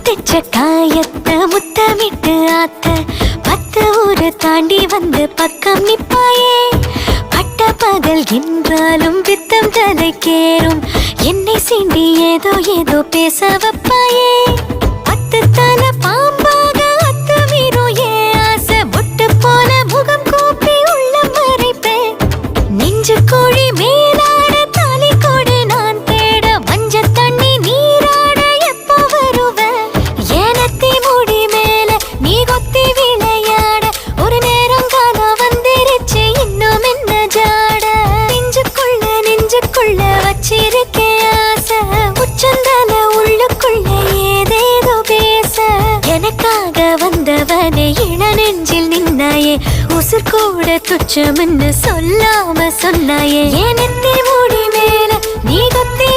தெச்ச காயத்தை முத்தமிட்டு ஆத்த 10 ஊரு தாண்டி வந்து பக்கம் நிப்பாயே. பட்ட பகல் என்றாலும் பித்தம் தலைக்கேறும் என்னை சீண்டி ஏதோ ஏதோ பேச வைப்பாயே. 10 தலை பாம்பாக அத்துமீறும் ஏன் ஆசை பொட்டு போல முகம் கூப்பி உள்ள மறைப்பேன். நெஞ்சு கோழி மேலாட தாலி கொடு நான் தேட மஞ்ச தண்ணி நீராட எப்போ வருவ. ஏனத்தி முடி மேல நீ கொத்தி விளையாட ஒரு நேரம் காலம் வந்துருச்சு இன்னும் என்ன ஜாட. நெஞ்சுக்குள்ள வச்சிருக்கேன் ஆசை உச்சந்தல உள்ளுக்குள்ள ஏதேதோ பேச. எனக்காக வந்தவனே இள நெஞ்சில் நின்னாயே உசுர் கூட துச்சம்னு சொல்லாம சொன்னாயே. ஏனத்தி முடி மேல நீ கொத்தி